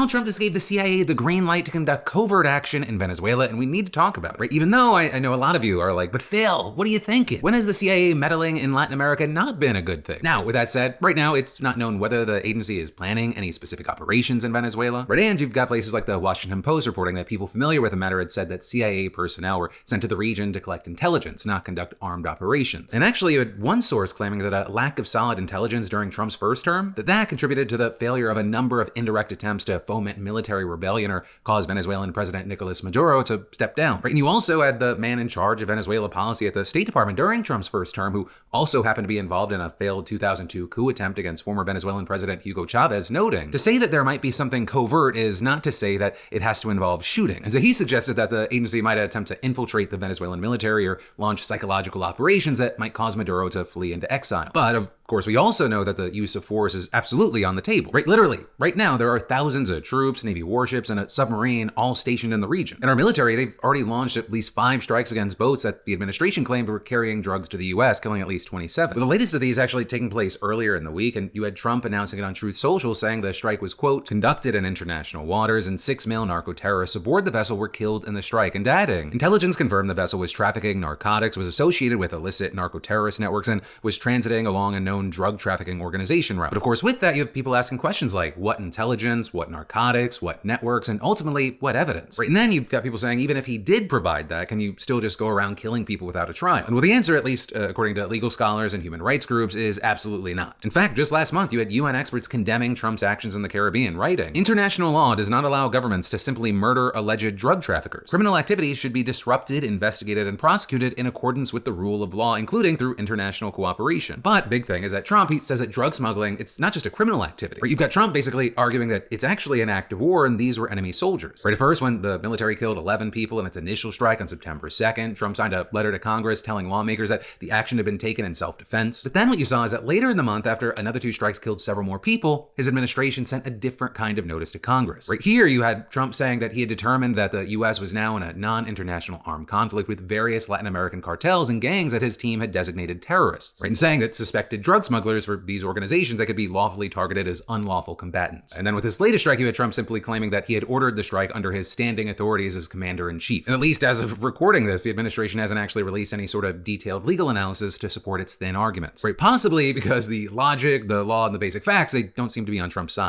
now Trump just gave the CIA the green light to conduct covert action in Venezuela, and we need to talk about it, right? Even though I know a lot of you are like, but Phil, what are you thinking? When has the CIA meddling in Latin America not been a good thing? Now, with that said, right now it's not known whether the agency is planning any specific operations in Venezuela, right? And you've got places like the Washington Post reporting that people familiar with the matter had said that CIA personnel were sent to the region to collect intelligence, not conduct armed operations. And actually, you had one source claiming that a lack of solid intelligence during Trump's first term, that contributed to the failure of a number of indirect attempts to foment military rebellion or cause Venezuelan President Nicolas Maduro to step down. Right? And you also had the man in charge of Venezuela policy at the State Department during Trump's first term, who also happened to be involved in a failed 2002 coup attempt against former Venezuelan President Hugo Chavez, noting, to say that there might be something covert is not to say that it has to involve shooting. And so he suggested that the agency might attempt to infiltrate the Venezuelan military or launch psychological operations that might cause Maduro to flee into exile. But of course, we also know that the use of force is absolutely on the table. Right? Literally, right now, there are thousands of troops, Navy warships, and a submarine all stationed in the region. In our military, they've already launched at least 5 strikes against boats that the administration claimed were carrying drugs to the U.S., killing at least 27. But the latest of these actually taking place earlier in the week, and you had Trump announcing it on Truth Social, saying the strike was, quote, conducted in international waters, and 6 male narco-terrorists aboard the vessel were killed in the strike, and adding, intelligence confirmed the vessel was trafficking narcotics, was associated with illicit narco-terrorist networks, and was transiting along a known drug trafficking organization route. But of course, with that, you have people asking questions like, what intelligence, what narcotics, what networks, and ultimately, what evidence? Right? And then you've got people saying, even if he did provide that, can you still just go around killing people without a trial? And well, the answer, at least according to legal scholars and human rights groups, is absolutely not. In fact, just last month, you had UN experts condemning Trump's actions in the Caribbean, writing, international law does not allow governments to simply murder alleged drug traffickers. Criminal activities should be disrupted, investigated, and prosecuted in accordance with the rule of law, including through international cooperation. But big thing is that Trump, he says that drug smuggling, it's not just a criminal activity. Right? You've got Trump basically arguing that it's actually an act of war and these were enemy soldiers. Right? At first, when the military killed 11 people in its initial strike on September 2nd, Trump signed a letter to Congress telling lawmakers that the action had been taken in self-defense. But then what you saw is that later in the month, after another 2 strikes killed several more people, his administration sent a different kind of notice to Congress. Right here, you had Trump saying that he had determined that the U.S. was now in a non-international armed conflict with various Latin American cartels and gangs that his team had designated terrorists. Right? And saying that suspected drug smugglers were these organizations that could be lawfully targeted as unlawful combatants. And then with this latest strike, you had Trump simply claiming that he had ordered the strike under his standing authorities as commander-in-chief. And at least as of recording this, the administration hasn't actually released any sort of detailed legal analysis to support its thin arguments. Right? Possibly because the logic, the law, and the basic facts, they don't seem to be on Trump's side.